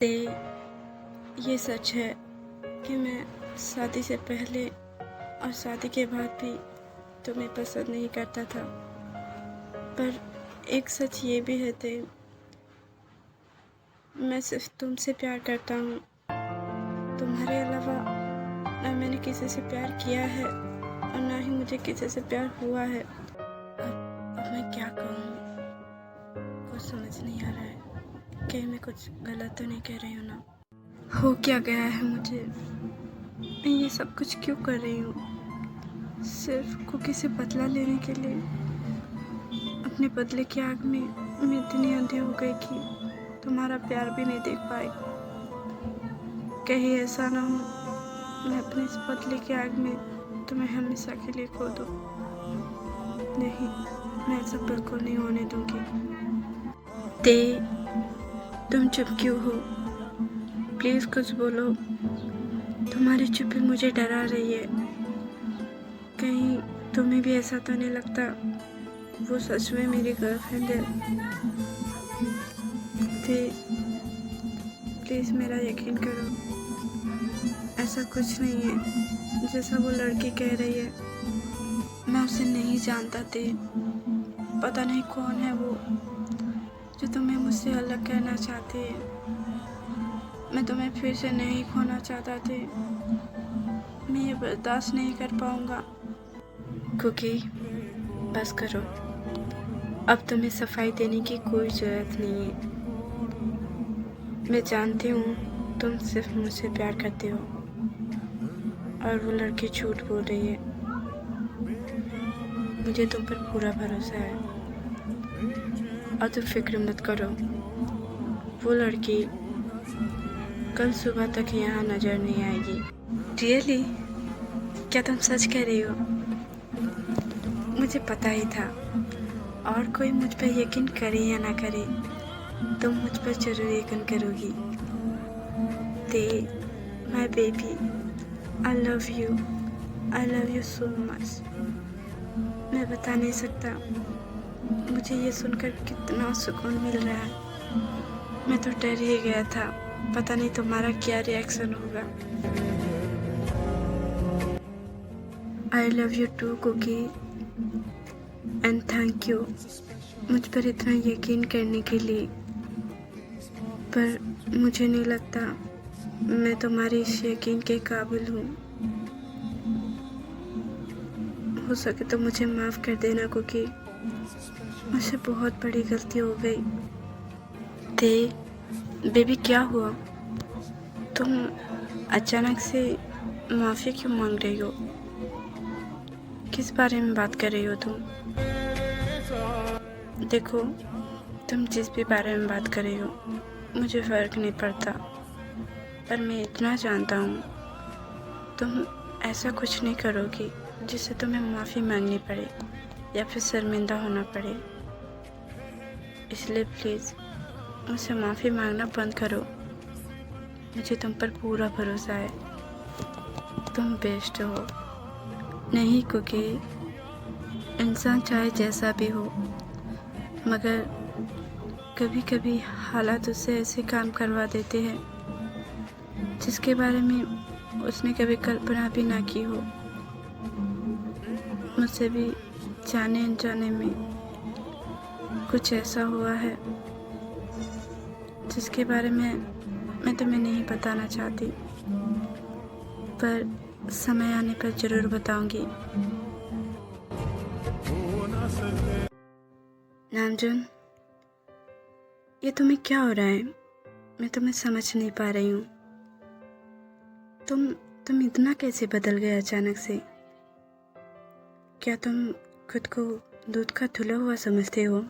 ते ये सच है कि मैं शादी से पहले और शादी के बाद भी तुम्हें पसंद नहीं करता था। पर एक सच ये भी है ते, मैं सिर्फ तुमसे प्यार करता हूँ। तुम्हारे अलावा ना मैंने किसी से प्यार किया है और ना ही मुझे किसी से प्यार हुआ है। अब मैं क्या कहूँ, कुछ समझ नहीं आ रहा है। कहीं मैं कुछ गलत तो नहीं कह रही हूँ ना? हो क्या गया है मुझे? मैं ये सब कुछ क्यों कर रही हूँ? सिर्फ कुकी से बदला लेने के लिए। अपने बदले की आग में मैं इतनी अंधी हो गई कि तुम्हारा प्यार भी नहीं देख पाई। कहीं ऐसा ना हो मैं अपने इस बदले की आग में तुम्हें हमेशा के लिए खो दूँ। नहीं, मैं ऐसा बिल्कुल नहीं होने दूंगी। तुम चुप क्यों हो? प्लीज कुछ बोलो। तुम्हारी चुप्पी मुझे डरा रही है। कहीं तुम्हें भी ऐसा तो नहीं लगता वो सच में मेरी गर्लफ्रेंड है? प्लीज मेरा यकीन करो, ऐसा कुछ नहीं है जैसा वो लड़की कह रही है। मैं उसे नहीं जानता थी। पता नहीं कौन है वो जो तुम्हें मुझसे अलग करना चाहती है। मैं तुम्हें फिर से नहीं खोना चाहता थी। मैं ये बर्दाश्त नहीं कर पाऊंगा। कुकी, बस करो। अब तुम्हें सफाई देने की कोई जरूरत नहीं है। मैं जानती हूँ तुम सिर्फ मुझसे प्यार करते हो और वो लड़की झूठ बोल रही है। मुझे तुम पर पूरा भरोसा है और तुम फिक्र मत करो। वो लड़की कल सुबह तक यहाँ नजर नहीं आएगी। रियली? क्या तुम सच कह रही हो? मुझे पता ही था। और कोई मुझ पर यकीन करे या ना करे, तुम मुझ पर जरूर यकीन करोगी। My baby, I love you so much. मैं बता नहीं सकता मुझे ये सुनकर कितना सुकून मिल रहा है। मैं तो डर ही गया था, पता नहीं तुम्हारा क्या रिएक्शन होगा। I love you too cookie, and thank you मुझ पर इतना यकीन करने के लिए। पर मुझे नहीं लगता मैं तुम्हारी इस यकीन के काबिल हूँ। हो सके तो मुझे माफ़ कर देना कुकी, मुझसे बहुत बड़ी गलती हो गई। बेबी क्या हुआ? तुम अचानक से माफ़ी क्यों मांग रही हो? किस बारे में बात कर रही हो तुम? देखो, तुम जिस भी बारे में बात कर रही हो मुझे फ़र्क नहीं पड़ता, पर मैं इतना जानता हूँ तुम ऐसा कुछ नहीं करोगी जिससे तुम्हें माफ़ी मांगनी पड़े या फिर शर्मिंदा होना पड़े। इसलिए प्लीज़ मुझसे माफ़ी मांगना बंद करो। मुझे तुम पर पूरा भरोसा है, तुम बेस्ट हो। नहीं कुकी, इंसान चाहे जैसा भी हो, मगर कभी कभी हालात उससे ऐसे काम करवा देते हैं जिसके बारे में उसने कभी कल्पना भी ना की हो। मुझसे भी जाने अनजाने में कुछ ऐसा हुआ है जिसके बारे में मैं तुम्हें नहीं बताना चाहती, पर समय आने पर ज़रूर बताऊंगी। नामजुन, ये तुम्हें क्या हो रहा है? मैं तुम्हें समझ नहीं पा रही हूँ। तुम इतना कैसे बदल गए अचानक से? क्या तुम खुद को दूध का धुला हुआ समझते हो,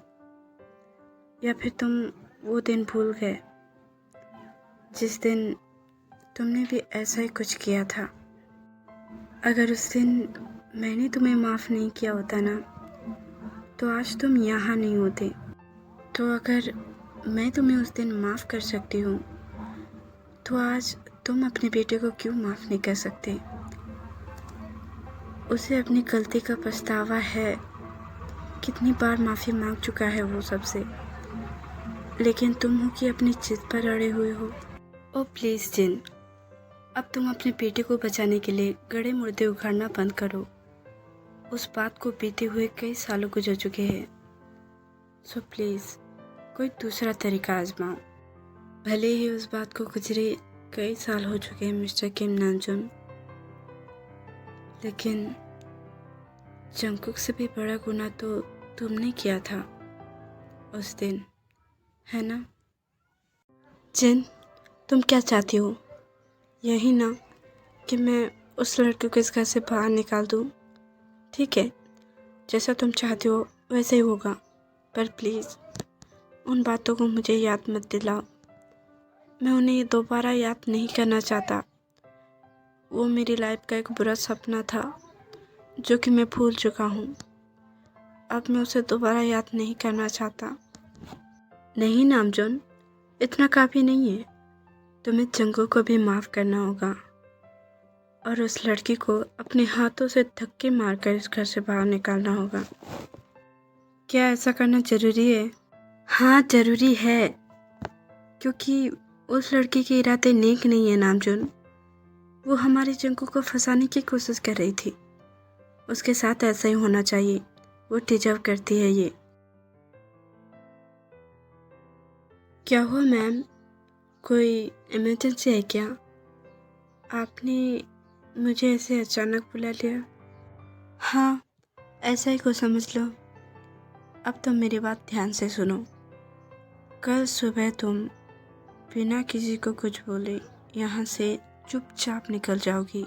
या फिर तुम वो दिन भूल गए जिस दिन तुमने भी ऐसा ही कुछ किया था? अगर उस दिन मैंने तुम्हें माफ़ नहीं किया होता ना, तो आज तुम यहाँ नहीं होते। तो अगर मैं तुम्हें उस दिन माफ़ कर सकती हूँ, तो आज तुम अपने बेटे को क्यों माफ़ नहीं कर सकते? उसे अपनी गलती का पछतावा है। कितनी बार माफ़ी मांग चुका है वो सबसे, लेकिन तुम हो कि अपनी जिद पर अड़े हुए हो। ओ प्लीज़ जिन, अब तुम अपने बेटे को बचाने के लिए गड़े मुर्दे उखाड़ना बंद करो। उस बात को बीते हुए कई सालों गुजर चुके हैं। सो प्लीज़ कोई दूसरा तरीका आजमाओ। भले ही उस बात को गुजरे कई साल हो चुके हैं मिस्टर किम नामजून, लेकिन जंगकुक से भी बड़ा गुनाह तो तुमने किया था उस दिन, है ना? जिन, तुम क्या चाहती हो? यही ना कि मैं उस लड़के को इस घर से बाहर निकाल दूँ? ठीक है, जैसा तुम चाहती हो वैसे ही होगा, पर प्लीज़ उन बातों को मुझे याद मत दिलाओ। मैं उन्हें दोबारा याद नहीं करना चाहता। वो मेरी लाइफ का एक बुरा सपना था जो कि मैं भूल चुका हूँ। अब मैं उसे दोबारा याद नहीं करना चाहता। नहीं नामजून, इतना काफ़ी नहीं है। तुम्हें जंगकुक को भी माफ़ करना होगा और उस लड़की को अपने हाथों से धक्के मारकर इस घर से बाहर निकालना होगा। क्या ऐसा करना ज़रूरी है? हाँ ज़रूरी है, क्योंकि उस लड़की के इरादे नेक नहीं है नामजून। वो हमारे जंगकुक को फंसाने की कोशिश कर रही थी। उसके साथ ऐसा ही होना चाहिए। वो डिजर्व करती है ये। क्या हुआ मैम? कोई इमरजेंसी है क्या? आपने मुझे ऐसे अचानक बुला लिया। हाँ, ऐसा ही को समझ लो। अब तुम मेरी बात ध्यान से सुनो। कल सुबह तुम बिना किसी को कुछ बोले यहाँ से चुपचाप निकल जाओगी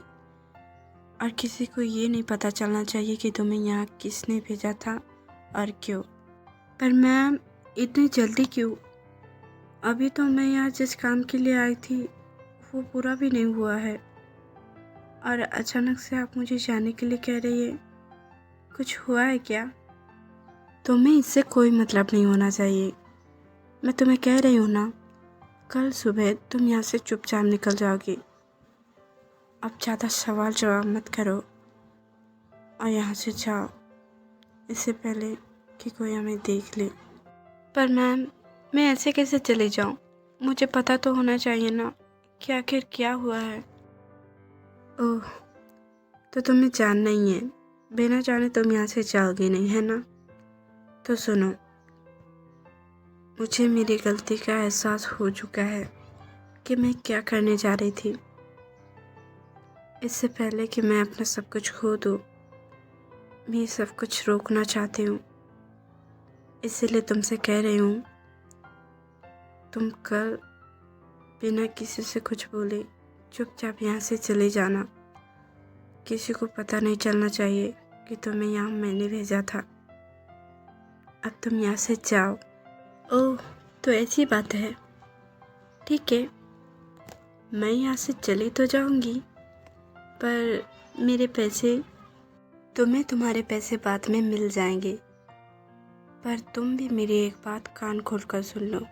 और किसी को ये नहीं पता चलना चाहिए कि तुम्हें यहाँ किसने भेजा था और क्यों। पर मैम, इतनी जल्दी क्यों? अभी तो मैं यहाँ जिस काम के लिए आई थी वो पूरा भी नहीं हुआ है और अचानक से आप मुझे जाने के लिए कह रही है। कुछ हुआ है क्या? तुम्हें इससे कोई मतलब नहीं होना चाहिए। मैं तुम्हें कह रही हूँ ना, कल सुबह तुम यहाँ से चुपचाप निकल जाओगी। अब ज़्यादा सवाल जवाब मत करो और यहाँ से जाओ, इससे पहले कि कोई हमें देख ले। पर मैम, मैं ऐसे कैसे चली जाऊँ? मुझे पता तो होना चाहिए ना कि आखिर क्या हुआ है। ओह, तो तुम्हें जानना ही है। बिना जाने तुम यहाँ से जाओगी नहीं, है ना? तो सुनो, मुझे मेरी गलती का एहसास हो चुका है कि मैं क्या करने जा रही थी। इससे पहले कि मैं अपना सब कुछ खो दूँ, मैं सब कुछ रोकना चाहती हूँ। इसीलिए तुमसे कह रही हूँ, तुम कल बिना किसी से कुछ बोले चुपचाप यहाँ से चले जाना। किसी को पता नहीं चलना चाहिए कि तुम्हें यहाँ मैंने भेजा था। अब तुम यहाँ से जाओ। ओह, तो ऐसी बात है। ठीक है, मैं यहाँ से चली तो जाऊँगी, पर मेरे पैसे? तुम्हें तुम्हारे पैसे बाद में मिल जाएंगे, पर तुम भी मेरी एक बात कान खोलकर सुन लो।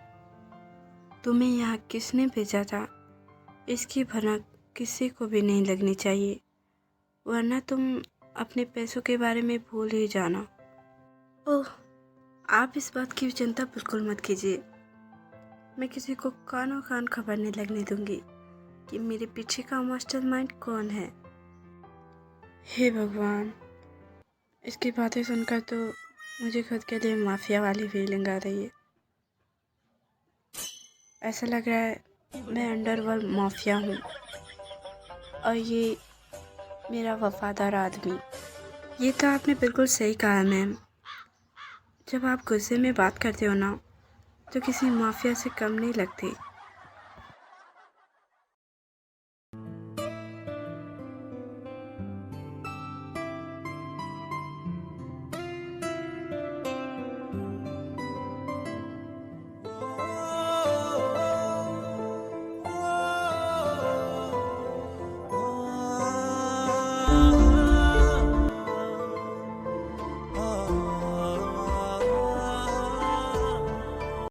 तुम्हें यहाँ किसने भेजा था इसकी भनक किसी को भी नहीं लगनी चाहिए, वरना तुम अपने पैसों के बारे में भूल ही जाना। ओह, आप इस बात की चिंता बिल्कुल मत कीजिए। मैं किसी को कानों कान खबर नहीं लगने दूंगी कि मेरे पीछे का मास्टरमाइंड कौन है। हे भगवान, इसकी बातें सुनकर तो मुझे खुद के लिए माफिया वाली फीलिंग आ रही है। ऐसा लग रहा है मैं अंडरवर्ल्ड माफिया हूँ और ये मेरा वफादार आदमी। ये तो आपने बिल्कुल सही कहा मैम। जब आप गुस्से में बात करते हो ना, तो किसी माफिया से कम नहीं लगते।